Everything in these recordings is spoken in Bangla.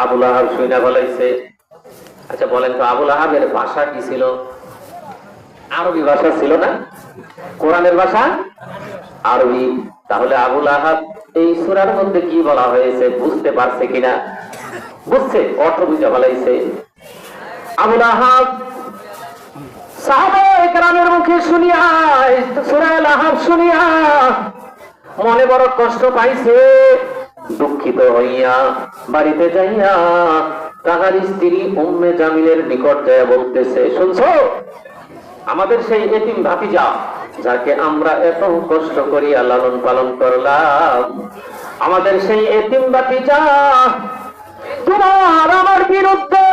আবুল আহাব শুইনা বলাইছে। আচ্ছা বলেন তো, আবুল আহাবের ভাষা কি ছিল? আরবি ভাষা ছিল না? কোরআনের ভাষা আরবি। তাহলে আবুল আহাব এই সূরার মধ্যে কি বলা হয়েছে বুঝতে পারছে কিনা? বুঝছে, অর্থ বুঝে বলাইছে। আবুল আহাব সাহাবায়ে কেরামের মুখে শুনিয়া সূরা আল আহাব শুনিয়া মনে বড় কষ্ট পাইছে। দুঃখিত হইয়া বাড়িতে যাইয়া তাহার স্ত্রী উম্মে জামিলের নিকট যায় বলতেছে, শুনছো, আমাদের সেই এতিম ভাতিজা যাকে আমরা এত কষ্ট করিয়া লালন পালন করলাম, আমাদের সেই এতিম ভাতিজা তোমার আমার বিরুদ্ধে,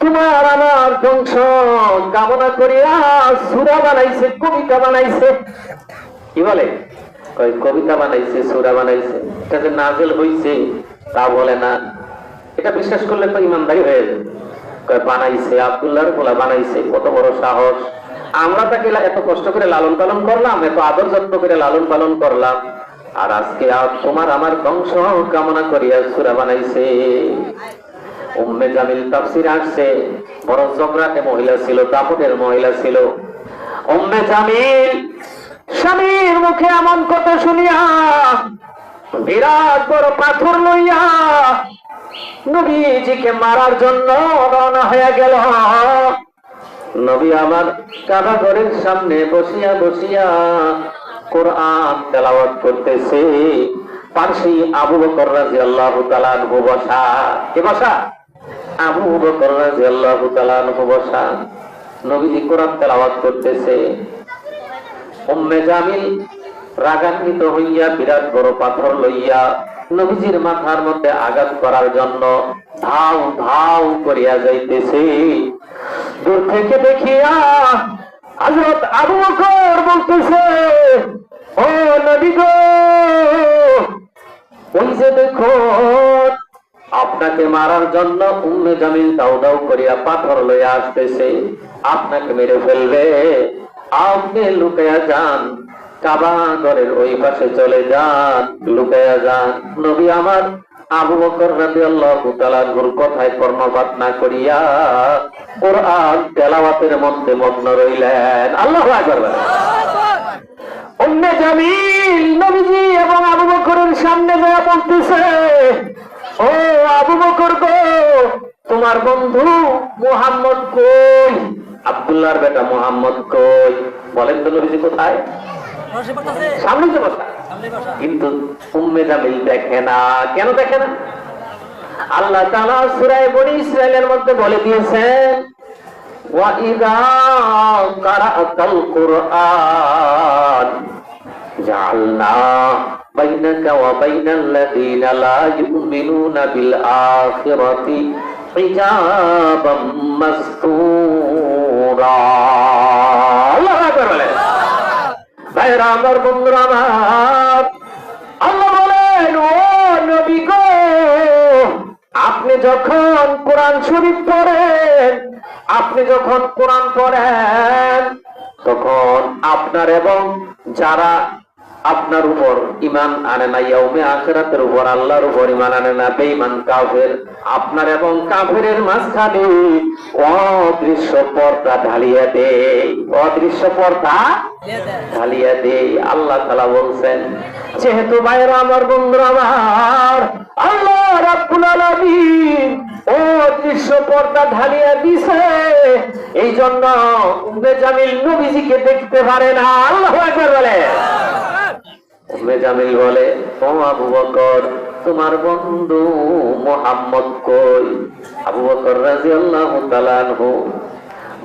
তোমার আমার ধ্বংস কামনা করিয়া সূরা বানাইছে, কবিতা বানাইছে। কি বলে? কবিতা বানাইছে, সূরা বানাইছে। এটা যে নাযিল হইছে তা বলে না। এটা বিশ্বাস করলে তো ইমানদারি হয়ে যাবে। বানাইছে, আব্দুল্লাহর পোলা বানাইছে, কত বড় সাহস। আমরা তাকে এত কষ্ট করে লালন পালন করলাম, এত আদর যত্ন করে লালন পালন করলাম, আর আজকে তোমার আমার ধ্বংস কামনা করিয়া সূরা বানাইছে। উম্মে জামিল তাফসীর আসছে, বড় জগরাটে মহিলা ছিল, দাপটের মহিলা ছিল। উম্মে জামিল স্বামীর মুখে এমন কথা শুনিয়া বিরাট বড় পাথর লইয়া নবীজিকে মারার জন্য রওনা হয়ে গেল। নবী আমার কাবা ঘরের সামনে বসিয়া বসিয়া কোরআন তেলাওয়াত করতেছে। পাশে আবু বকর রাদিয়াল্লাহু তাআলা আনহু বসা। কে বসা? আবু বকর রাদিয়াল্লাহু তাআলা আনহু বসা। নবীজি কোরআন তেলাওয়াত করতেছে। উম্মে জামিল রাগান্বিত হইয়া বিরাট বড় পাথর লইয়া নবীজির মাথার মধ্যে আঘাত করার জন্য ধাউ ধাউ করিয়া যাইতেছে। দূর থেকে দেখিয়া হযরত আবু বকর বলতেছে, ও নবী গো, ওই যে দেখো, আপনাকে মারার জন্য উম্মে জামিল দাউ দাউ করিয়া পাথর লইয়া আসতেছে, আপনাকে মেরে ফেলবে। আপনি লুকায়া যান, কাবা ঘরের ওই পাশে চলে যান, লুকায়া যান। নবী আমার আবু বকর রাদিয়াল্লাহু তাআলা আনহুর কথায় কর্ণপাত না করিয়া কোরআন তেলাওয়াতের মধ্যে মগ্ন রইলেন। আল্লাহু আকবার। উম্মে জামিল নবীজি এবং আবু বকরের সামনে যায় বলতেছে, ও আবু বকর গো, তোমার বন্ধু মুহাম্মদ কই? আব্দুল্লাহর বেটা মুহাম্মদ কই? বলেন তো নবীজি কোথায়? সামনে যে বসা। কিন্তু উম্মে জামিল দেখে না। কেন দেখে না? আল্লাহ তাআলা সূরা বনী ইসরাঈলের মধ্যে বলে দিয়েছেন, ওয়া ইযা কারাআতাল কুরআন জাআলনা বাইনাকা ওয়া বাইনাল্লাযীনা লা ইউমিনুনা বিল আখিরাতি হিজাবাম মাসতুরা। আল্লাহু আকবার বলেন। ভাইরা আমার, বন্ধুরা আমার, আল্লাহ বলেন, ও নবী গো, আপনি যখন কোরআন শরীফ পড়েন, আপনি যখন কোরআন পড়েন, তখন আপনার এবং যারা আপনার উপর ঈমান আনে না, ইয়াউমে আখিরাতের উপর, আল্লাহর উপর ঈমান আনে না, বেঈমান কাফের, আপনার এবং কাফেরের মাঝখানে অদৃশ্য পর্দা ঢালিয়ে দেয়। অদৃশ্য পর্দা ঢালিয়ে দেয়। আল্লাহ তাআলা বলছেন, যেহেতু ভাইরা আমার, বন্ধুরা আমার, আল্লাহ রাব্বুল আলামিন অদৃশ্য পর্দা ঢালিয়ে দিছে, এই জন্য উম্মে জামিল নবীজিকে দেখতে পারে না। আল্লাহু আকবার বলে। উম্মে জামিল বলে, ও আবু বকর, তোমার বন্ধু মুহাম্মদ কই? আবু বকর রাদিয়াল্লাহু তাআলা আনহু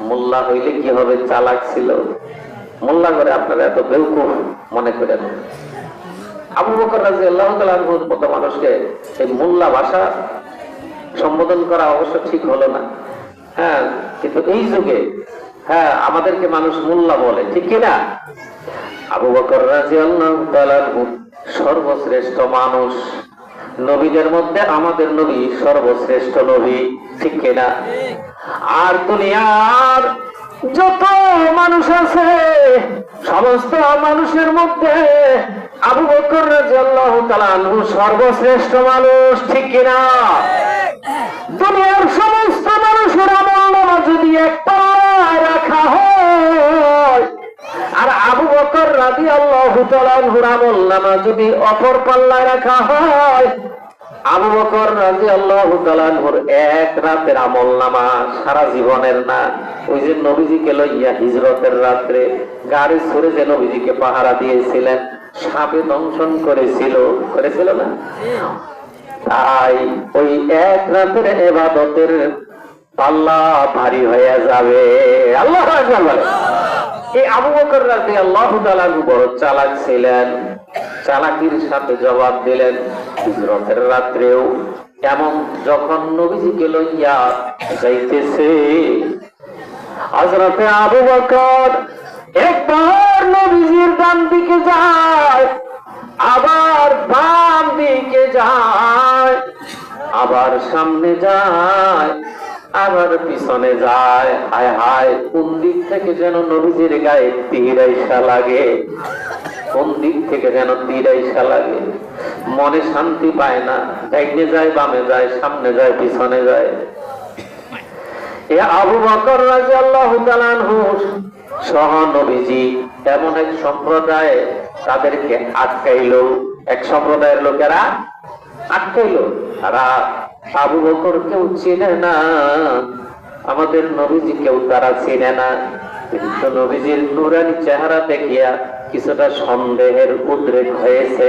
মোল্লা হইলে কি হবে, চালাক ছিল। মোল্লা করে আপনারা এত বেউকুফ মনে করেন। আবু বকর রাদিয়াল্লাহু তাআলা আনহুর মতো মানুষকে এই মোল্লা ভাষা সম্বোধন করা অবশ্য ঠিক হলো না। হ্যাঁ, কিন্তু এই যুগে হ্যাঁ আমাদেরকে মানুষ মোল্লা বলে, ঠিক কিনা? আবু বকর রাদিয়াল্লাহু তাআলা আনহু সর্বশ্রেষ্ঠ মানুষ। নবীদের মধ্যে আমাদের নবী সর্বশ্রেষ্ঠ নবী, ঠিক কিনা? আর দুনিয়ার যত মানুষ আছে, সমস্ত মানুষের মধ্যে আবু বকর রাদিয়াল্লাহু তাআলা আনহু সর্বশ্রেষ্ঠ মানুষ, ঠিক কিনা? দুনিয়ার সমস্ত মানুষের আমলনামা যদি এক পাল্লায় রাখা হয় আর আবু বকর রাদিয়াল্লাহু তাআলা আনহুর আমলনামা যদি অপর পাল্লায় রাখা হয়, আবু বকর রাদিয়াল্লাহু তাআলা আনহুর এক রাতের আমলনামা সারা জীবনের না। ওই যে নবীজিকে লইয়া হিজরতের রাত্রে গাড়ি ছুড়ে যে নবীজিকে পাহারা দিয়েছিলেন, সাপে দংশন করেছিল না? তাই ওই এক রাতের ইবাদতের পাল্লা ভারী হয়ে যাবে। আল্লাহু আকবার বলে। এই আবু বকর রাদিয়াল্লাহু তাআলা বড় চালাক ছিলেন, চালাকির সাথে জবাব দিলেন হিজরতের রাত্রেও। এমন যখন নবীজিকে লইয়া যাইতেছে, হযরতে আবু বকর একবার নবীজির ডান দিকে যায়, আবার বাম দিকে যায়, আবার সামনে যায়, আবার পিছনে যায়। হায় হায়, কোন দিক থেকে যেন নবীজির গায়ে তীর আইসা লাগে, কোন দিক থেকে যেন তীর আইসা লাগে। মনে শান্তি পায় না, ডাইনে যায়, বামে যায়, সামনে যায়, পিছনে যায়। এ আবু বকর রাদিয়াল্লাহু তাআলা আনহু সহ নবীজি এমন এক সম্প্রদায় তাদেরকে আটকাইলো, এক সম্প্রদায়ের লোকেরা আটকাইলো। তারা আবু বকর কেউ চিনে না, আমাদের নবীজি কেউ তারা চিনে না। কিন্তু নবীজির নূরানি চেহারা দেখিয়া কিছুটা সন্দেহের উদ্রেক হয়েছে।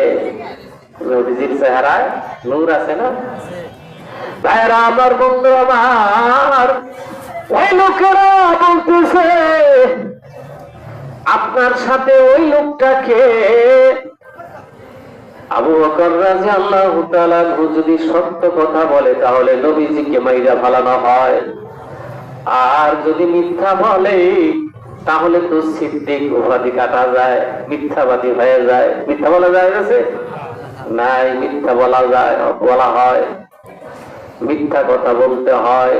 নবীজির চেহারায় নূর আছে না? ভাইরা আমার, বন্ধু আমার, ওই লোকেরা বলতেছে আপনার সাথে ওই লোকটাকে আবু বকর রাদিয়াল্লাহু তাআলা যদি সত্য কথা বলে তাহলে নবীজিকে মাইরা ফেলানো হয়, আর যদি মিথ্যা বলে তাহলে তো সিদ্দিক উপাধি কাটা যায়, মিথ্যাবাদী হয়ে যায়। মিথ্যা বলা যায় গেছে নাই, মিথ্যা বলা হয়, মিথ্যা কথা বলতে হয়।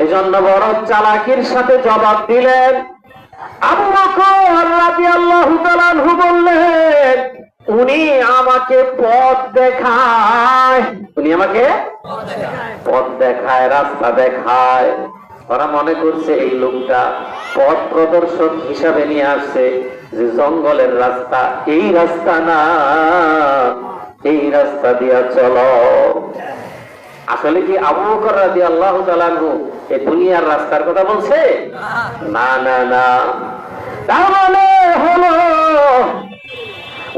এজন্য বড় চালাকির সাথে জবাব দিলেন। আবু বকর রাদিয়াল্লাহু তাআলা আনহু বললেন, উনি আমাকে পথ দেখায়, উনি আমাকে পথ দেখায়, রাস্তা দেখায়। ওরা মনে করছে এই লোকটা পথ প্রদর্শক হিসাবে নিয়ে আসছে, যে জঙ্গলের রাস্তা, এই রাস্তা না, এই রাস্তা দিয়া চলো। আসলে কি আবু বকর রাদিয়াল্লাহু তাআলা আনহু এই দুনিয়ার রাস্তার কথা বলছে? না না না। তাহলে হলো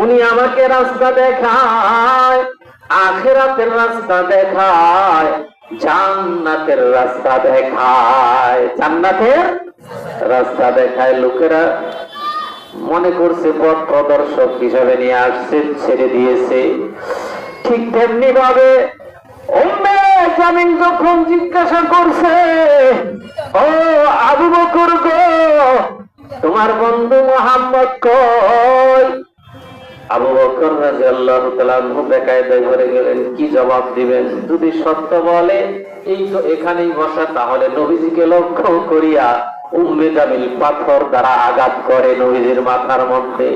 উনি আমাকে রাস্তা দেখায়, আখিরাতের রাস্তা দেখায়, জান্নাতের রাস্তা দেখায়, জান্নাতের রাস্তা দেখায়। লোকেরা মনে করছে পথ প্রদর্শক হিসাবে নিয়ে আসছে, ছেড়ে দিয়েছে। ঠিক তেমনি ভাবে উম্মে জামিল যখন জিজ্ঞাসা করছে, ও আবু বকর গো, তোমার বন্ধু মুহাম্মদ কই? আবু বকর রাদিয়াল্লাহু তাআলা আনহু বেকায়দায় ভরে গেলেন, কি জবাব দিবেন? যদি সত্য বলে এই তো এখানেই বসা, তাহলে নবীজিকে লক্ষ্য করিয়া উম্মে জামিল পাথর দ্বারা আঘাত করে নবীজির মাথার মধ্যে।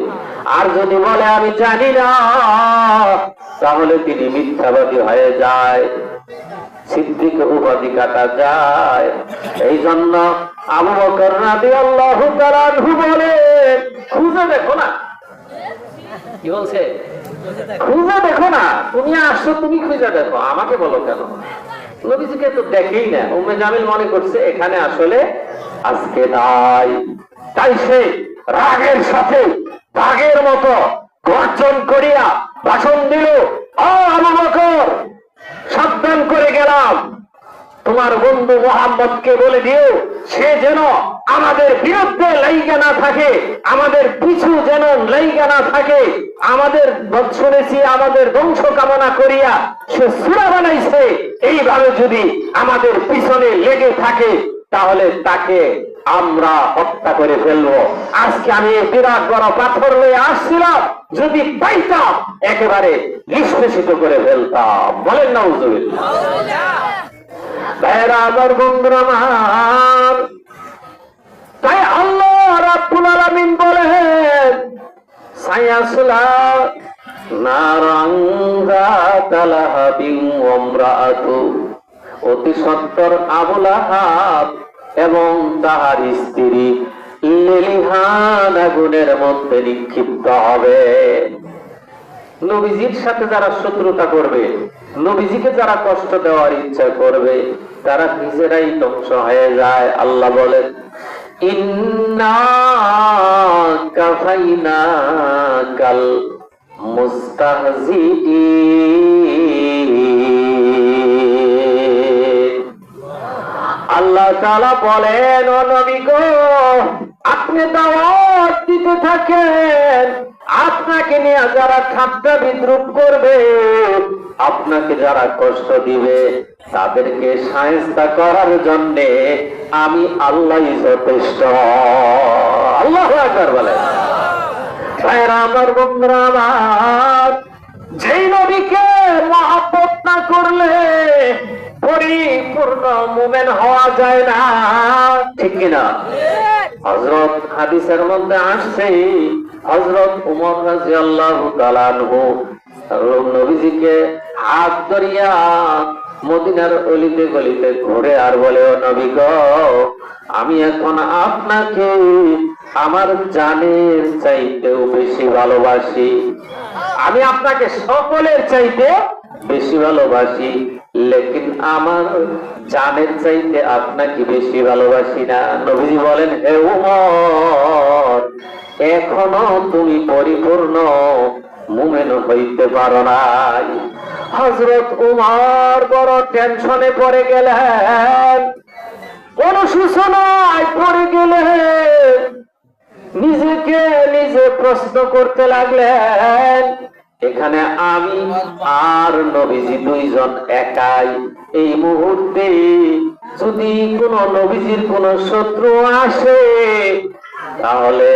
আর যদি বলে আমি জানি না, তাহলে তিনি মিথ্যাবাদী হয়ে যায়, সিদ্দিক উপাধি কাটা যায়। এই জন্য আবু বকর রাদিয়াল্লাহু তাআলা আনহু বলে, খুঁজে দেখো না। কি বলছে? খুঁজে দেখো না, তুমি আসছো, তুমি খুঁজে দেখো, আমাকে বলো কেন? নবীজিকে তো দেখেই না। উম্মে জামিল মনে করছে এখানে আসলে আজকে নাই, তাই সে রাগের সাথে বাঘের মতো গর্জন করিয়া ভাষণ দিল, ও আবু বকর, সাবধান করে গেলাম, তোমার বন্ধু মুহাম্মদকে বলে দিও সে যেন আমাদের বিরুদ্ধে লাইগা না থাকে, আমাদের পিছু যেন লাইগা না থাকে। আমাদের শুনেছি আমাদের বংশ কামনা করিয়া সে সূরা বানাইছে, এইভাবে যদি আমাদের পিছনে লেগে থাকে তাহলে তাকে আমরা হত্যা করে ফেলবো। আজকে আমি বিরাট বড় পাথর লয়ে আসছিলাম, যদি পাইতাম একেবারে নিষ্পেষিত করে ফেলতাম। বলেন নাউজুবিল্লাহ। ভাইরা আমার, বন্ধুরা আমার, তাই আল্লাহ রাব্বুল আলামিন বলেন, সায়াসলা নারাং যাতা লাহাবিন ওয়া ইমরাআতু, অতি সত্বর আবু লাহাব এবং তাহার স্ত্রী লেলিহান আগুনের মধ্যে নিক্ষিপ্ত হবে। নবীজির সাথে যারা শত্রুতা করবে, নবীজিকে যারা কষ্ট দেওয়ার ইচ্ছা করবে, তারা নিজেরাই ধ্বংস হয়ে যায়। আল্লাহ বলেন, ইন্না কাফাইনাকাল মুস্তাহজিঈন। আল্লাহ তাআলা বলেন, ও নবী গো, আপনি দাওয়াত দিতে থাকেন, আপনাকে নিয়ে যারা ঠাট্টা বিদ্রুপ করবে, আপনাকে যারা কষ্ট দিবে, তাদেরকে শায়েস্তা করার জন্য আমি আল্লাহই যথেষ্ট। আল্লাহু আকবার বলেন। ভাইরা আমার, বন্ধুরা আমার, যেই নবীকে মহব্বত না করলে পরিপূর্ণ মুমিন হওয়া যায় না, ঠিক কিনা? হযরত হাদিসের মধ্যে আসছে, হযরত ওমর রাদিয়াল্লাহু তাআলা আনহু নবীজিকে হাত ধরিয়া মদিনার অলিতে গলিতে ঘুরে আর বলে, ও নবী গো, আমি এখন আপনাকে আমার জানের চাইতেও বেশি ভালোবাসি, আমি আপনাকে সকলের চাইতে বেশি ভালোবাসি, লেকিন আমার জানের চাইতে আপনাকে বেশি ভালোবাসি না। নবীজি বলেন, হে ওমর, এখনো তুমি পরিপূর্ণ মুমিন হইতে পারো নাই। হযরত ওমর বড় টেনশনে পড়ে গেলেন, অনুশোচনায় পড়ে গেলেন, নিজেকে নিজে প্রশ্ন করতে লাগলেন, এখানে আমি আর নবীজি দুইজন একাই। এই মুহূর্তে যদি কোন নবীজির কোন শত্রু আসে, তাহলে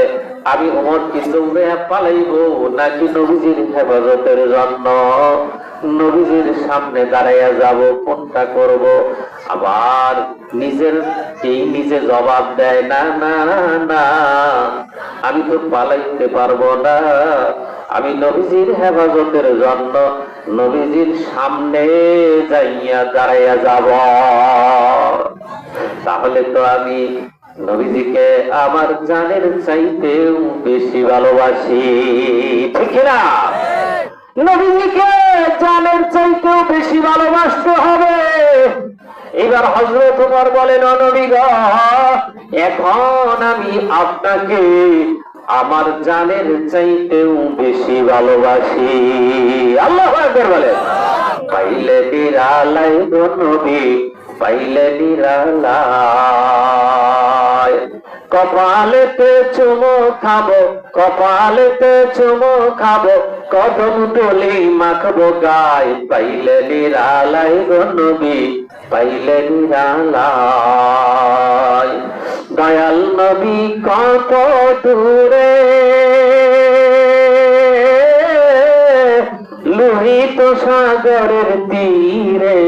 আমি ওমর কি দৌড়ে পালাইব, নাকি নবীজির হেফাজতের জন্য নবীজির সামনে দাঁড়াইয়া যাব, কোনটা করব? আবার নিজে জবাব দেয়, না না না, আমি তো পালাইতে পারবো না, আমি নবীজির হেফাজতের জন্য নবীজির সামনে যাইয়া দাঁড়াইয়া যাব, তাহলে তো আমি নবীজিকে আমার জানের চাইতেও বেশি ভালোবাসি, ঠিক না? নবীজিকে জানের চাইতেও বেশি ভালোবাসতে হবে। এবার হযরত ওমর বলেন, ও নবী গো, এখন আমি আপনাকে আমার জানের চাইতেও বেশি ভালোবাসি। আল্লাহু আকবার বলেন। পাইলে নিরালাই গো নবী, পাইলে নিরালাই, কপালেতে চুমো খাবো, কপালেতে চুমো খাবো, কদম তুলি মাখবো গায়, পাইলে নিরালাই গো নবী, পাইলে নিরালাই। দয়াল নবী কত দূরে, লোহিত সাগরের তীরে,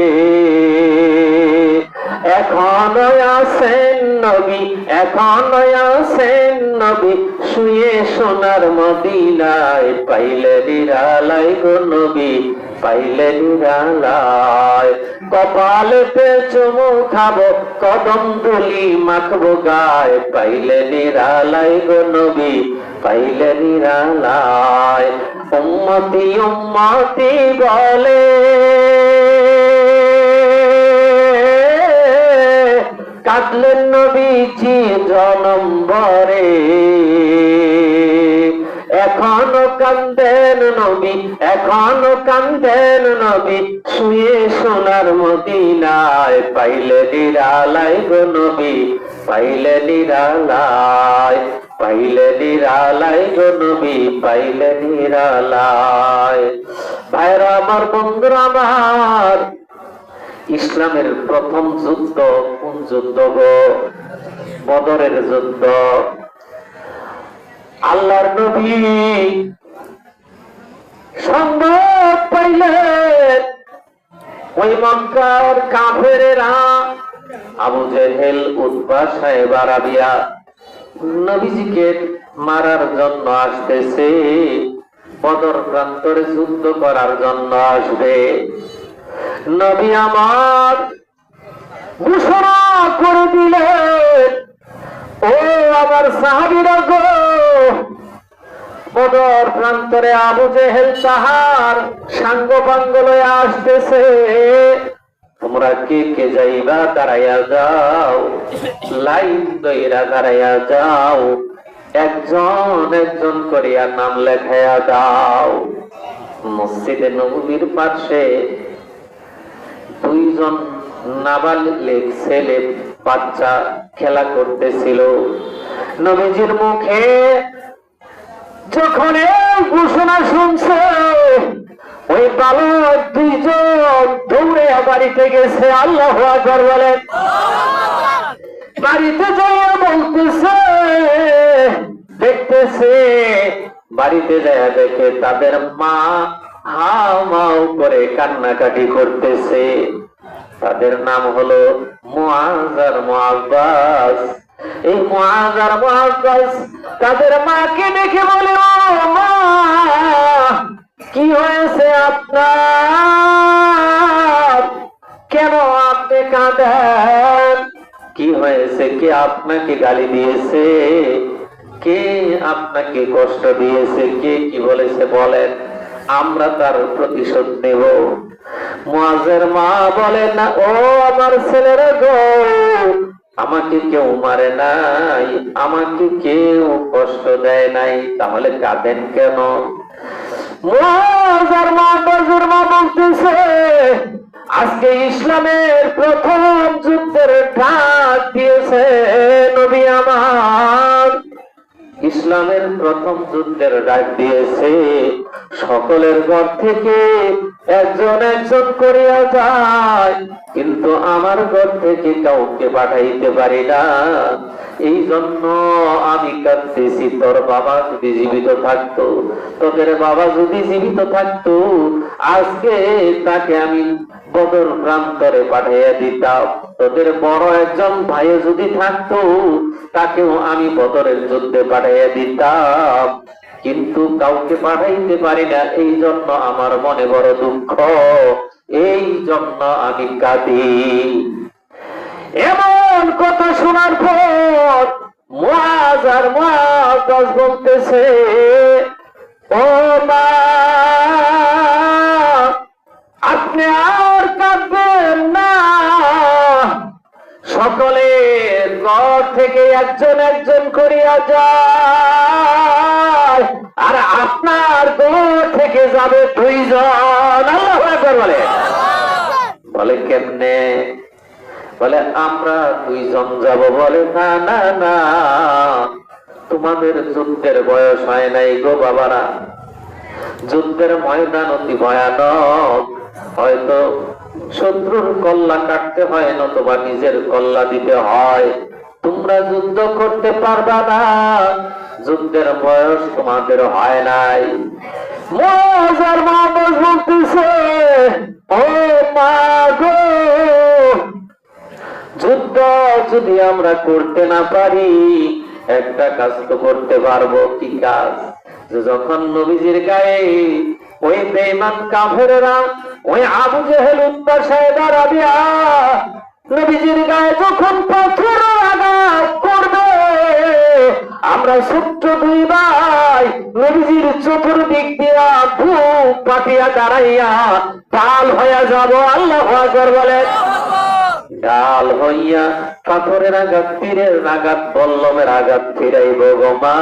এখনো আছেন নবী, এখনো আছেন নবী, শুয়ে সোনার মদিনায়, পাইলে নিরালাই গো নবী, পাইলে নিরালাই। কপালেতে চুমু খাবো, কদম তুলি মাখবো গায়, পাইলে নিরালাই গো নবী, পাইলে নিরালাই। উম্মতি উম্মতি বলে কাঁদলেন নবীজি জনম ভরে, এখনো কান্দেন নবী, এখনো কান্দেন নবী, শুয়ে সোনার মদিনায়, পাইলে নিরালাই গো নবী, পাইলে নিরালাই, পাইলে নিরালাই গো নবী, পাইলে নিরালাই। ভাইরা আমার, বন্ধুরা আমার, ইসলামের প্রথম যুদ্ধ কোন যুদ্ধ গো? বদরের যুদ্ধ। আল্লাহর নবী সংবাদ পাইলেন ওই মক্কার কাফেরেরা আবু জেহেল, উতবা, সাহেবা রাবিয়া নবীজিকে মারার জন্য আসতেছে। বদর প্রান্তরে যুদ্ধ করার জন্য আসবে। নবী আমার ঘোষণা করে দিলেন, ও আমার সাহাবীরা গো, বদর প্রান্তরে আবু জেহেল তাহার সাঙ্গ পাঙ্গ লয়ে আসতেছে। তোমরা কে কে যাইবা দাঁড়াইয়া যাও, লাইন দইরা দাঁড়াইয়া যাও, একজন একজন করিয়া নাম লেখাইয়া দাও। মসজিদে নববীর পাশে দুইজন নাবালিগ ছেলে বাচ্চা খেলা করতেছিল। নবীজির মুখে যখন এই ঘোষণা শুনছে, ওই বালক দুইজন দৌড়ে বাড়িতে গেছে। আল্লাহু আকবার বলেন। বাড়িতে যাইয়া বলতেছে, দেখতেছে, বাড়িতে যাইয়া দেখে তাদের মা হাউ মাউ করে কান্নাকাটি করতেছে। তাদের নাম হলো মুআজ আর মুআব্বাস। এই মুআজ আর মুআব্বাস তাদের মাকে দেখে বলে, ও মা, কি হয়েছে আপনার? কেন আপনি কাঁদেন? কি হয়েছে? কে আপনাকে গালি দিয়েছে? কে আপনাকে কষ্ট দিয়েছে? কে কি বলেছে বলেন, আমরা তার প্রতিশোধ নেব। মুআজের মা বলেন, না, ও আমার ছেলেরা গো, আমাকে কেউ মারে নাই, আমাকে কেউ কষ্ট দেয় নাই, তাহলে কাঁদেন কেন? মুআজের মা বলতেছে, আজকে ইসলামের প্রথম যুদ্ধের ডাক দিয়েছে নবী আমার। ইসলামের প্রথম যুদ্ধের ডাক দিয়েছে। সকলের ঘর থেকে একজন একজন করিয়া যায়, কিন্তু আমার ঘর থেকে কাউকে পাঠাইতে পারি না। এই জন্য আমি কাঁদতেছি। তোর বাবা যদি জীবিত থাকতো, তোদের বাবা যদি জীবিত থাকতো, আজকে তাকে আমি বদর প্রান্তরে পাঠাইয়া দিতাম। তোদের বড় একজন ভাই যদি থাকতো, তাকেও আমি বদরের যুদ্ধে পাঠাইয়া দিতাম, কিন্তু কাউকে পাঠাইতে পারি না। এই জন্য আমার মনে বড় দুঃখ, এই জন্য আমি কাঁদি। এমন কথা শোনার পর মুআজ আর মুআব্বাস বলতেছে, ও মা, আপনি আর কাঁদবেন না। সকলের ঘর থেকে একজন একজন করিয়া যায়, আর আপনার ঘর থেকে যাবে দুইজন। আল্লাহু আকবার বলে। বলে কেমনে? বলে আমরা দুইজন যাব। বলে না না না, তোমাদের যুদ্ধের বয়স হয় নাই গো বাবারা। যুদ্ধের ময়দান অতি ভয়ানক। হয়তো শত্রুর কল্লা কাটতে হয়, নতুবা নিজের কল্লা দিতে হয়। তোমরা যুদ্ধ করতে পারবা না, যুদ্ধের বয়স তোমাদের হয় নাই। মুআজ আর মুআব্বাস বলতেছে, ও মা গো, যুদ্ধ যদি আমরা করতে না পারি, একটা কাজ তো করতে পারবো। কি কাজ? যখন নবীজির গায়ে ওই বেঈমান কাফেররা, ওই আবু জেহেল, উতবা, সাইবা, রাবিয়া নবীজির গায়ে যখন পাথর আঘাত করবে, আমরা ছোট্ট দুই ভাই নবীজির চতুর্দিক দিয়া বুক পাতিয়া দাঁড়াইয়া ঢাল হইয়া যাব। আল্লাহু আকবার বলেন। ঢাল হইয়া পাথরের আঘাত, তীরের আঘাত, বল্লমের আঘাত ফিরাইব গো মা।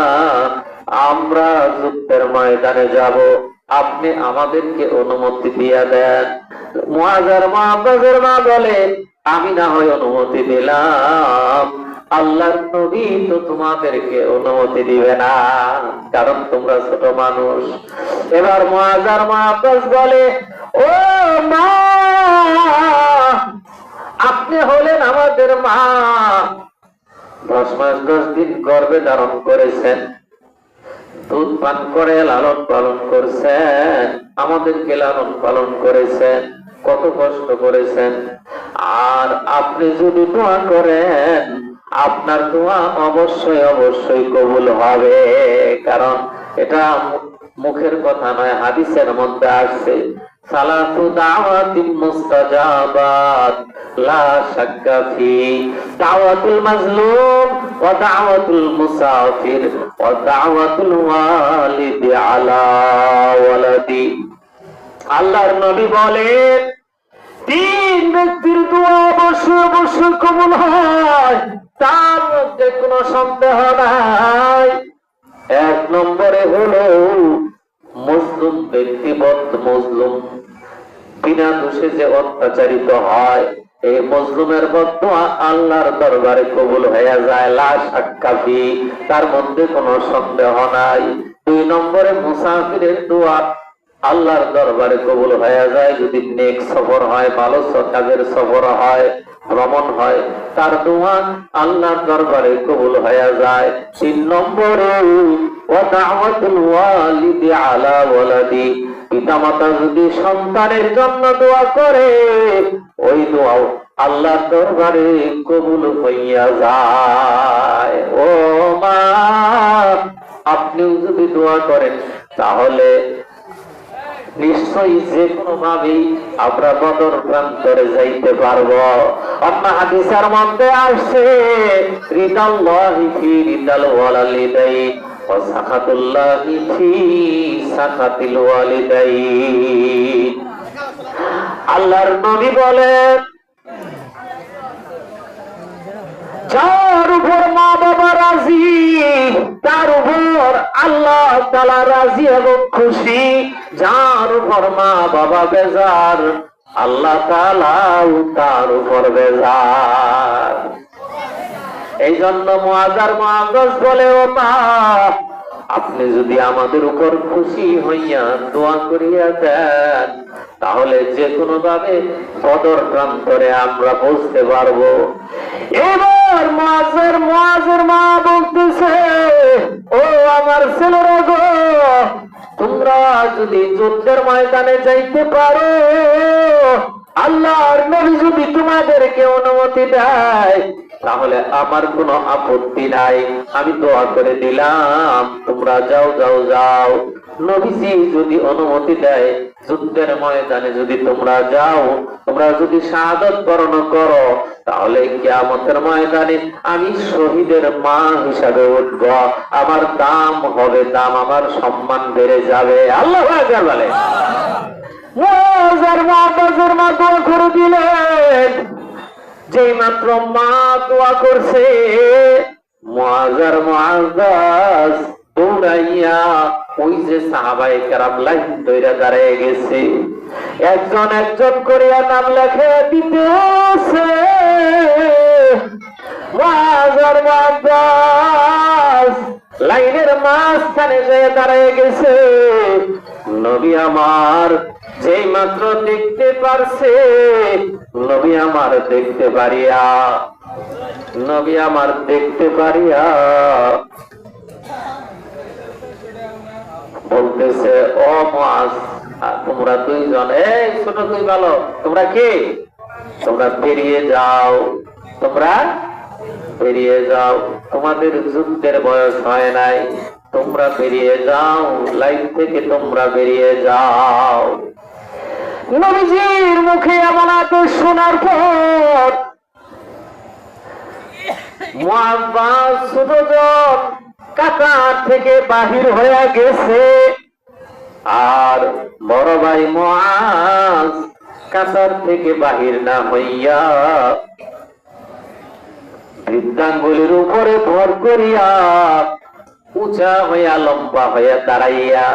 আমরা যুদ্ধের ময়দানে যাব, আপনি আমাদেরকে অনুমতি দিয়া দেন। মুআজ আর মুআব্বাসের মা বলে, আমি না হয় অনুমতি দিলাম, আল্লাহর নবী তো তোমাদেরকে অনুমতি দিবে না, কারণ তোমরা ছোট মানুষ। এবার মুআজ আর মুআব্বাস বলে, ও মা, আপনি হলেন আমাদের মা। 10 মাস 10 দিন গর্ভে ধারণ করেছেন, দুধ পান করে লালন পালন করছেন, আমাদেরকে লালন পালন করেছেন, কত কষ্ট করেছেন। আর আপনি যদি দোয়া করেন, আপনার দোয়া অবশ্যই অবশ্যই কবুল হবে, কারণ এটা মুখের কথা নয়, হাদিসের মধ্যে আসছে সালাতু দাওয়াতিন মুস্তাজাবাত লা শাক্কা ফি দাওয়াতুল মাজলুম ওয়া দাওয়াতুল মুসাফির ওয়া দাওয়াতুল ওয়ালিদি আলা ওয়ালাদি। আল্লাহর নবী বলেন তিন ব্যক্তির দোয়া অবশ্যই অবশ্যই কবুল হয়, তার মধ্যে কোনো সন্দেহ নাই। এক নম্বরে হলো মুসলিম ব্যক্তি মজলুম বিনা দোষে যে অত্যাচারিত হয়, এই মজলুমের বদদোয়া আল্লাহর দরবারে কবুল হয়ে যায়, লা শাক্কা ফি, তার মধ্যে কোনো সন্দেহ নাই। দুই নম্বরে মুসাফিরের দোয়া আল্লাহর দরবারে কবুল হয়ে যায় যদি নেক সফর হয়, ভালো কাজের সফর হয়, ভ্রমণ হয়, তার দোয়া আল্লাহর দরবারে কবুল হয়ে যায়। তিন নম্বরে ওয়া দাওয়াতুল ওয়ালিদি আলা ওয়ালাদি, পিতামাতা যদি সন্তানের জন্য দোয়া করে ওই দোয়াও আল্লাহর দরবারে কবুল হইয়া যায়। ও মা, আপনিও যদি দোয়া করেন তাহলে নিশ্চয়ই যে কোনো ভাবেই আমরা বদর প্রান্তরে যাইতে পারবো। অন্য হাদিসের মধ্যে আসছে রিদাল্লাহি ফি রিদাল ওয়ালিদাইন ওয়া সাখাতুল্লাহি ফি সাখাতিল ওয়ালিদাইন। আল্লাহর নবী বলেন যার উপর মা বাবা রাজি তার উপর আল্লাহ তাআলা রাজি এবং খুশি, যার উপর মা বাবা বেজার আল্লাহ তাআলা তার উপর বেজার। এই জন্য মুআযার মুআজ্জাজ বলে ও মা, আপনি যদি আমাদের উপর খুশি হইয়া দোয়া করিয়া দেন তাহলে যে কোনো ভাবে বদর প্রান্তরে আমরা পৌঁছতে পারবো। এবার মুআজ্জার মা বলতেছে ও আমার ছেলেরা গো, তোমরা যদি যুদ্ধের ময়দানে যাইতে পারো, আল্লাহর নবী যদি তোমাদেরকে অনুমতি দেয় তাহলে আমার কোনো আপত্তি নাই, আমি দোয়া করে দিলাম তোমরা যাও যাও যাও। নবীজি যদি অনুমতি দেয় যুদ্ধের ময়দানে যদি তোমরা যাও, তোমরা যদি শাহাদাত বরণ করো, তাহলে কিয়ামতের ময়দানে আমি শহীদের মা হিসাবে উঠব, আমার দাম হবে দাম, আমার সম্মান বেড়ে যাবে। আল্লাহু আকবার বলে। মুআযার মা দোয়া করে দিলেন। যেই মাত্র মা দোয়া করছে, মুআযার মুআজ্জাজ দৌড়াইয়া ওই যে সাহাবায়ে কেরাম লাইন ধরে দাঁড়িয়ে গেছে, একজন একজন করিয়া নাম লেখে দিতেছে। মুআযার মুআজ্জাজ লাইনের মাঝখানে যেয়ে দাঁড়িয়ে গেছে। নবী আমার যেই মাত্র দেখতে পারছে, নবী আমার দেখতে পারিয়া বলতেছে ও মুআজ, তোমরা দুইজন, এই ছোট দুই বালক, তোমরা কে? তোমরা বেরিয়ে যাও, তোমাদের যুদ্ধের বয়স হয় নাই, তোমরা বেরিয়ে যাও, লাইন থেকে তোমরা বেরিয়ে যাও। নবীজির মুখে এমন আদেশ শোনার পর মুআজ্জাজ ছোটজন কাতার থেকে বাহির হয়ে গেছে, আর বড় ভাই মুআজ কাতার থেকে বাহির না হইয়া বৃদ্ধাঙ্গুলির উপরে ভর করিয়া উঁচা হইয়া লম্বা হইয়া দাঁড়াইয়া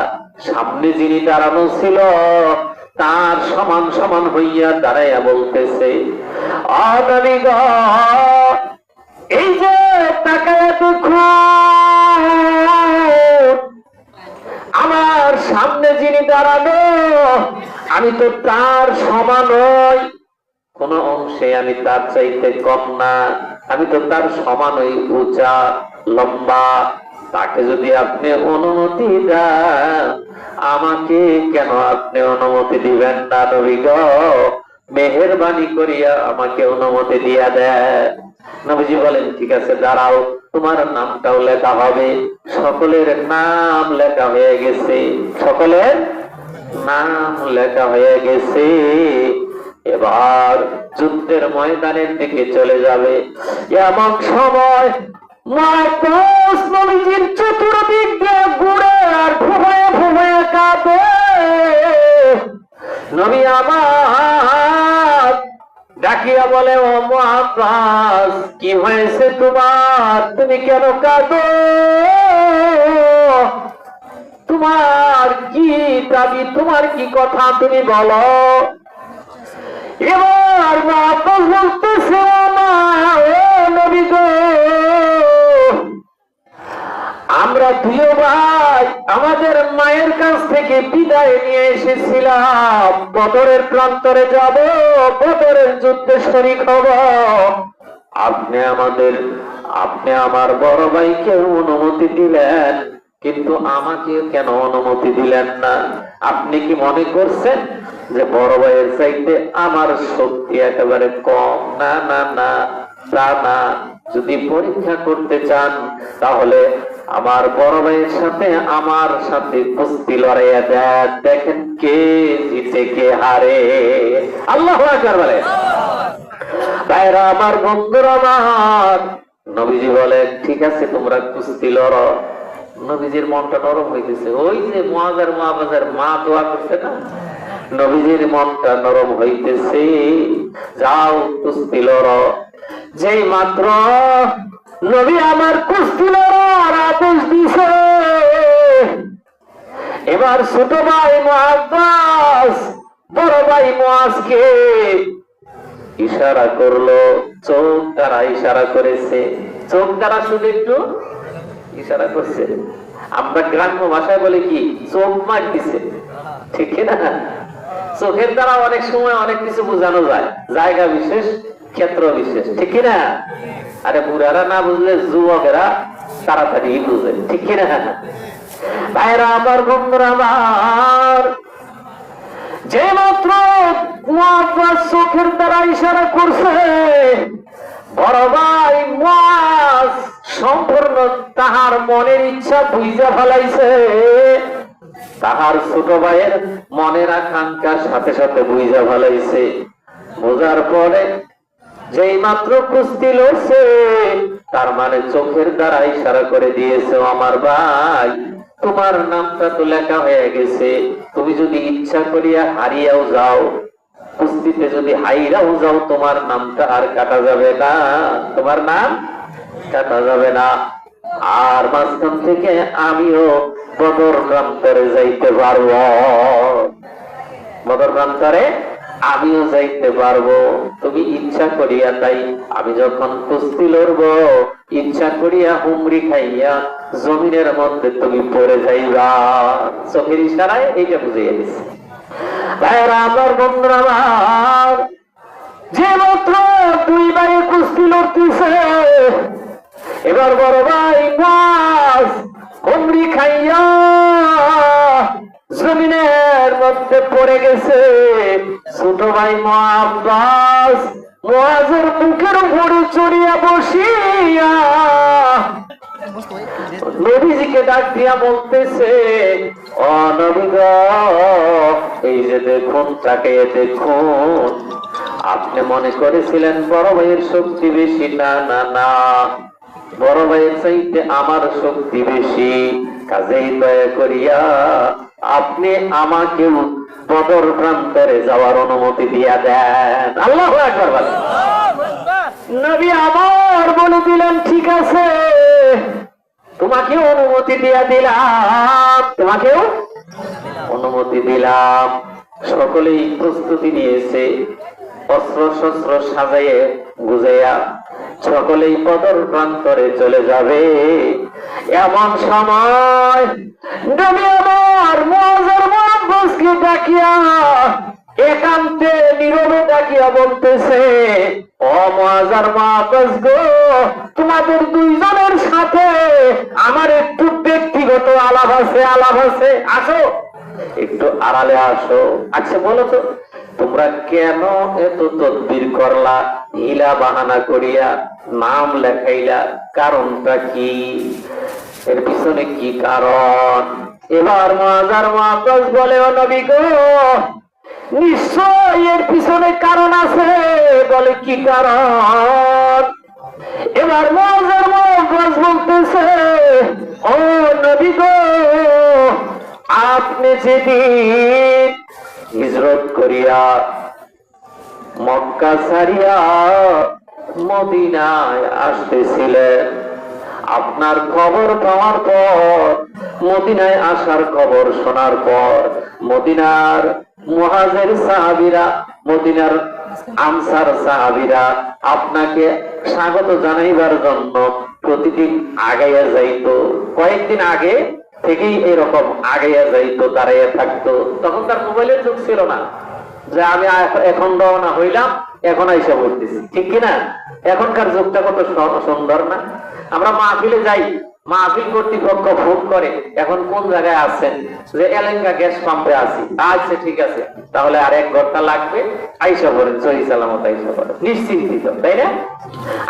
সামনে যিনি দাঁড়ানো ছিল তার সমান সমান হইয়া দাঁড়াইয়া বলতেছে, এই যে তাকায়া দেখুন, আমার সামনে যিনি দাঁড়ানো আমি তো তার সমান নই, কোন অংশে আমি তার চাইতে কম না, আমি তো তার সমানই উঁচা লম্বা। তাকে যদি আপনি অনুমতি দেন, আমাকে কেন আপনি অনুমতি দিবেন না নবী গো? মেহেরবানি করিয়া আমাকে অনুমতি দিয়া দেন। নবীজি বলেন ঠিক আছে দাঁড়াও, তোমার নামটাও লেখা হবে। সকলের নাম লেখা হয়ে গেছে, সকলের নাম লেখা হয়ে গেছে। এবার যুদ্ধের ময়দানের দিকে চলে যাবে। এমন সময় নবীজির চতুর্দিক দিয়ে ঘুরে আর ঘুমায় ঘুমায় কাঁদে। নবী আমার ডাকিয়া বলে, ও মুআজ্জাজ, কি হয়েছে তোমার? তুমি কেন কাঁদো? তোমার কি দাবি, তোমার কি কথা, তুমি বলো। এবার মুআজ্জাজ বলতেছে, ও নবী গো, আমরা দুই ভাই আমাদের মায়ের কাছ থেকে বিদায় নিয়ে এসেছিলাম, বদরের প্রান্তরে যাব, বদরের যুদ্ধে শরীক হব। আপনি আমার বড় ভাইকে অনুমতি দিলেন, কিন্তু আমাকে কেন অনুমতি দিলেন না? আপনি কি মনে করছেন যে বড় ভাইয়ের চাইতে আমার শক্তি একেবারে কম? না না না, তা না। যদি পরীক্ষা করতে চান তাহলে আমার বড় ভাইয়ের সাথে আমার সাথে কুস্তি লড়াইয়া দেন, দেখেন কে জিতে কে হারে। আল্লাহু আকবার বলে। ভাইরা আমার, বন্ধুরা আমার, নবীজি বলেন, ঠিক আছে তোমরা কুস্তি লড়ো। নবীজির মনটা নরম হইতেছে। ওই যে মুআজ্জার মা দোয়া করছে না, নবীজির মনটা নরম হইতেছে। যাও কুস্তি লড়ো। যেই মাত্র নবী আমার কুস্তি লড়ার আদেশ দিছে, এবার ছোট ভাই মুআজ্জাজ বড় ভাই মুআজকে ইশারা করলো, চোখ দ্বারা ইশারা করেছে। চোখ দ্বারা শুধু একটু ইশারা করছে। আমরা গ্রাম্য ভাষায় বলে কি, চোখ মার দিছে, ঠিক না? চোখের দ্বারা অনেক সময় অনেক কিছু বোঝানো যায়, জায়গা বিশেষ, ক্ষেত্র বিশেষ, ঠিক না? আরে বুড়ারা না বুঝলে যুবকেরা তাড়াতাড়ি বুঝে, ঠিক না? ভাইরা আমার, বন্ধুরা আমার, যে মাত্র মুআজ্জাজ চোখের দ্বারা ইশারা করছে, বড় ভাই মুআজ সম্পূর্ণ তাহার মনের ইচ্ছা বুঝা ফেলাইছে। তাহার ছোট ভাইয়ের মনের আকাঙ্ক্ষার সাথে সাথে বুঝা ফেলাইছে। বোঝার পরে যেই মাত্র কুস্তি লড়ছে, তার মানে চোখের দ্বারা ইশারা করে দিয়েছে, আমার ভাই তোমার নামটা তো লেখা হয়ে গেছে, তুমি যদি ইচ্ছা করিয়া হারিয়াও যাও, কুস্তিতে যদি হাইরাও যাও, তোমার নামটা আর কাটা যাবে না, তোমার নাম কাটা যাবে না। আর মাঝখান থেকে আমিও বদর প্রান্তরে যাইতে পারবো, বদর প্রান্তরে আমিও যাইতে পারবো। তুমি ইচ্ছা করিয়া, তাই আমি যখন কুস্তি লড়বো, ইচ্ছা করিয়া হুমড়ি খাইয়া জমিনের মধ্যে তুমি পড়ে যাইবা। চোখের ইশারায় এইটা বুঝিয়ে দিচ্ছে। ভাইরা আমার, বন্ধুরা আমার, যে মাত্র দুই ভাই কুস্তি লড়তেছে, এবার বড় ভাই মুআজ হুমড়ি খাইয়া জমিনের মধ্যে পড়ে গেছে। ছোট ভাই মুআজ্জাজ মুআজের মুখের উপরে চড়িয়া বসিয়া নবীজিকে ডাক দিয়া বলতেছে, ও নবী গো, এই যে দেখুন, তাকে দেখুন। আপনি মনে করেছিলেন বড় ভাইয়ের শক্তি বেশি, না না না, বড় ভাইয়ের চাইতে আমার শক্তি বেশি। কাজেই দয়া করিয়া আপনি আমাকে বদর প্রান্তরে যাওয়ার অনুমতি দিয়া দেন। আল্লাহু আকবার বলেন। নবী আমার বলে দিলেন, ঠিক আছে, তোমাকে অনুমতি দিয়া দিলাম, তোমাকেও অনুমতি দিলাম। সকলেই প্রস্তুতি নিয়েছে, অস্ত্র শস্ত্র সাজাইয়ে গুজাইয়া সকলেই বদর প্রান্তরে চলে যাবে। এমন সময় নবী আমার মুআজ্জার মুআজ্জাজকে ডাকিয়া একান্তে নীরবে ডাকিয়া বলতেছে, ও মুআজ্জার মুআজ্জাজ গো, তোমাদের দুইজনের সাথে আমার একটু ব্যক্তিগত আলাপ আছে, আসো, একটু আড়ালে আসো। আচ্ছা বলো তো, তোমরা কেন এত তদবির করলা, হিলা বাহানা করিয়া নাম লেখাইলা, কারণটা কি? এর পিছনে কি কারণ? এবার মাজার মাতাজ বলে, ও নবী গো, নিশ্চয় এর পিছনে কারণ আছে। বলে কি কারণ? এবার মাজার মাতাজ বলতেছে, ও নবী গো, আপনি যেদিন হিজরত করিয়া মক্কা ছাড়িয়া মদিনায় আসতেছিলেন, আপনার খবর পাওয়ার পর, মদিনায় আসার খবর শোনার পর, মদিনার মুহাজির সাহাবীরা, মদিনার আনসার সাহাবীরা আপনাকে স্বাগত জানাইবার জন্য প্রতিদিন আগাইয়া যাইতো। কয়েকদিন আগে থেকেই এরকম আগাইয়া যাইতো, দাঁড়াইয়া থাকতো। তখন তার মোবাইলের যুগ ছিল না যে আমি এখন রওনা হইলাম, এখন আইসা বলতেছি, ঠিক কিনা? এখনকার যুগটা কত সুন্দর না? আমরা মাহফিলে যাই, মাহফিল কর্তৃপক্ষ ফোন করে, এখন কোন জায়গায় আছেন? যে এলেঙ্গা গ্যাস পাম্পে আছি। আচ্ছা ঠিক আছে, তাহলে আর 1 ঘন্টা লাগবে, আইসা পড়েন, সহি সালামত আইসা পড়েন, নিশ্চিন্তিত, তাই না?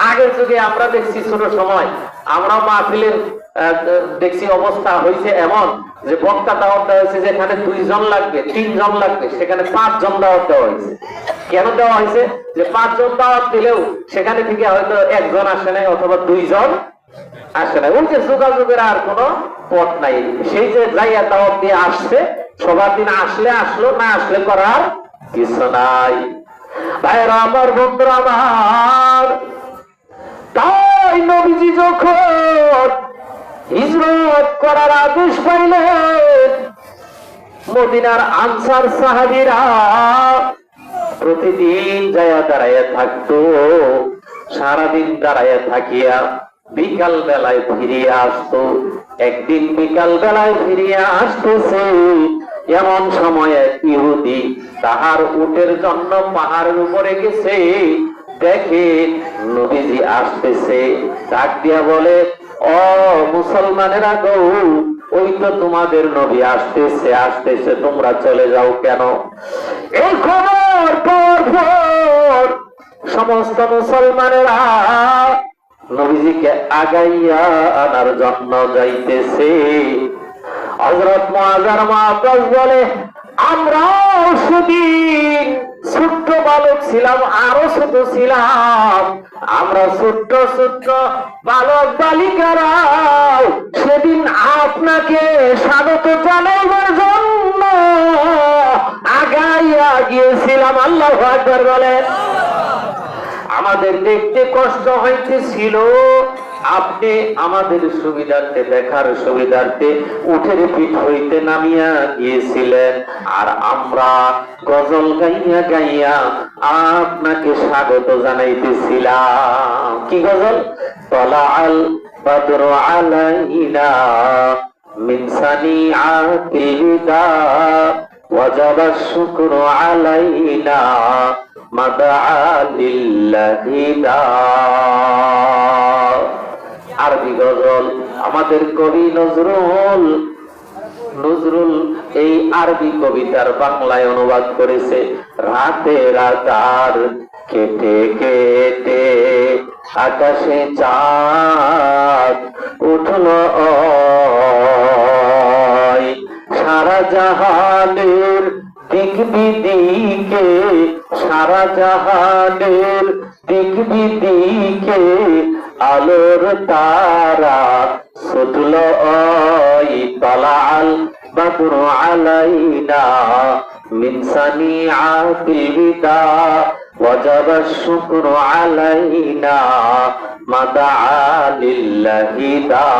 আগের যুগে আমরা দেখছি ছোট সময়, আমরা মাহফিলের দেখছি অবস্থা হয়েছে এমন যে বক্তা দাওয়াত দেওয়া হয়েছে, যেখানে 2 জন লাগবে, 3 জন লাগবে, সেখানে 5 জন দাওয়াত দেওয়া হয়েছে। কেন দেওয়া হয়েছে? যে 5 জন দাওয়াত দিলেও সেখানে থেকে হয়তো 1 জন আসে নাই, অথবা 2 জন আসে নাই। ওই যে যোগাযোগের আর কোন পথ নাই, সেই যে যাইয়া দাওয়াত দিয়ে আসছে, সবার দিন আসলে আসলো, না আসলে করার কিছু নাই। ভাইরা আমার, বন্ধুরা আমার, তাই নবীজি যখন হিজরত করার আদেশ পাইলেন, মদিনার আনসার সাহাবীরা প্রতিদিন যায়া দাঁড়াইয়া থাকতো। সারাদিন দাঁড়াইয়া থাকিয়া বিকাল বেলায় ফিরিয়ে আসতো। একদিন বিকাল বেলায় ফিরিয়ে আসতেছে, এমন সময়ে ইহুদি তাহার উটের জন্য পাহাড়ের উপরে গেছে, দেখে নবীজি আসতেছে, ডাক দিয়া বলে, ও মুসলমানেরা গো, ওই তো তোমাদের নবী আসতেছে, আসতেছে, তোমরা চলে যাও কেন? এই খবর পর সমস্ত মুসলমানেরা নবীজিকে আগাইয়া আনার জন্য যাইতেছে। হযরত মুআযার মাতাজ বলে, আমরাও সেদিন ছোট্ট বালক ছিলাম, আরো ছোট ছিলাম, আমরা ছোট্ট ছোট্ট বালক বালিকারাও সেদিন আপনাকে স্বাগত জানাইবার জন্য আগাইয়া গিয়েছিলাম। আল্লাহু আকবার বলেন। আমাদের দেখতে কষ্ট হইতেছিল, আপনি আমাদের সুবিধার্থে, দেখার সুবিধার্থে উঠের পিঠ হইতে নামিয়া গিয়েছিলেন, আর আমরা গজল গাইয়া গাইয়া আপনাকে স্বাগত জানাইতেছিলাম। কি গজল? তলাআল বাদরু আলাইনা মিন সানিআতিল বিদা ওয়াজাবা শুকরু আলাইনা আরবি গজল। আমাদের কবি নজরুল এই আরবি কবিতার বাংলায় অনুবাদ করেছে। রাতের আধার কেটে কেটে আকাশে চাঁদ উঠলো, সারা জাহানের দিক বিদিকে, সারা জাহানের দিক বিদিকে আলোর তারা ছুটল, তলাআল বাদরু আলাইনা মিন সানিআতিল বিদা ওয়াজাবা শুকরু আলাইনা মাদাআ লিল্লাহি দা।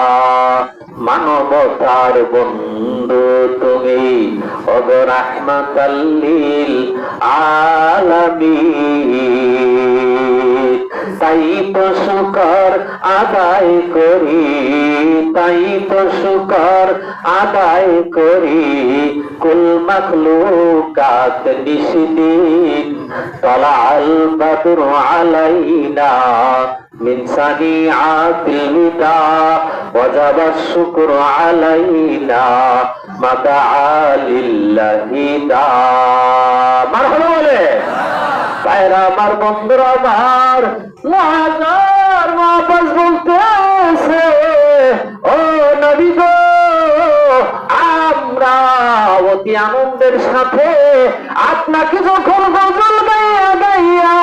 মানবতার বন্ধু তুমি, ওগো রাহমাতাল লিল আলামিন। তাই তো শুকর আদায় করি, তাই তো শুকর আদায় করি। কুল মাখলুকাত নিশিদিন তলাল বদরু আলাইনা মিন সানিআতিল বিদা ওয়াজাবা শুকরু আলাইনা মাদা লিল্লাহি দা। মারহাবা বলে ভাইরা আমার, বন্ধুরা আমার, লাজার ওয়াপস বলতেছে, ও নবী গো, আমরা অতি আনন্দের সাথে আপনাকে যখন গজল গাইয়া গাইয়া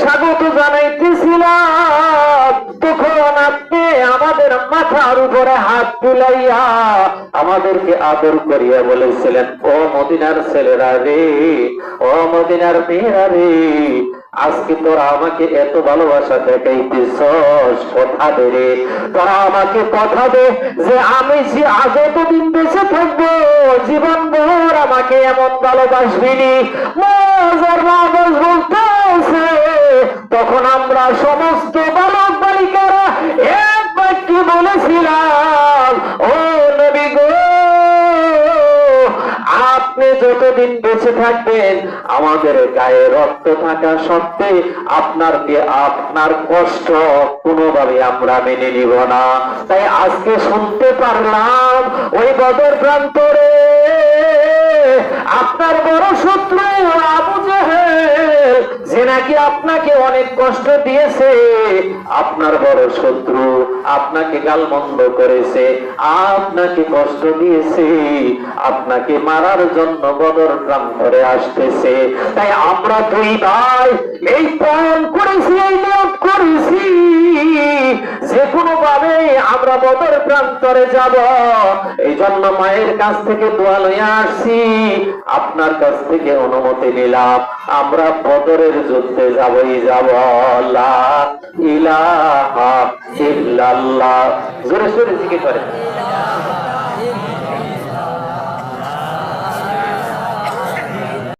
স্বাগত জানাইতেছিলাম, তখন আপনি আমাদের মাথার উপরে হাত তুলাইয়া আমাদেরকে আদর করিয়া বলেছিলেন, ও মদিনার ছেলেরা রে, ও মদিনার মেয়েরা রে, আজকে তোরা আমাকে এত ভালোবাসা দেখাইতেছস, কথা দে রে, তোরা আমাকে কথা দে যে আমি যে আজ এতদিন বেঁচে থাকবো, জীবন ভর আমাকে এমন ভালোবাসবিনি। মজার বাবাস বলতেছে, তখন আমরা সমস্ত বালক বালিকারা এক বাক্যে বলেছিলাম, ও নবী গো, আপনি যতদিন বেঁচে থাকবেন আমাদের গায়ে রক্ত থাকা সত্ত্বে আপনার কষ্ট কোনোভাবে আমরা মেনে নিব না। তাই আজকে শুনতে পারলাম ওই বদর প্রান্তরে আপনার বড় শত্রু আবু জেহেল, যে নাকি আপনাকে অনেক কষ্ট দিয়েছে, আপনার বড় শত্রু আপনাকে গালমন্দ করেছে, আপনাকে কষ্ট দিয়েছে, আপনাকে মারার জন্য বদর প্রান্তরে আসতেছে। তাই আমরা দুই ভাই এই প্ল্যান করেছি, এই নিয়োগ করেছি, যে কোনো ভাবে আমরা বদর প্রান্তরে যাব। এই জন্য মায়ের কাছ থেকে দোয়া লইয়া আসছি, আপনার কাছ থেকে অনুমতি নিলাম, আমরা বদরের যুদ্ধে যাবই যাব। লা ইলাহা ইল্লাল্লাহ, জোরে জোরে জিকির করে।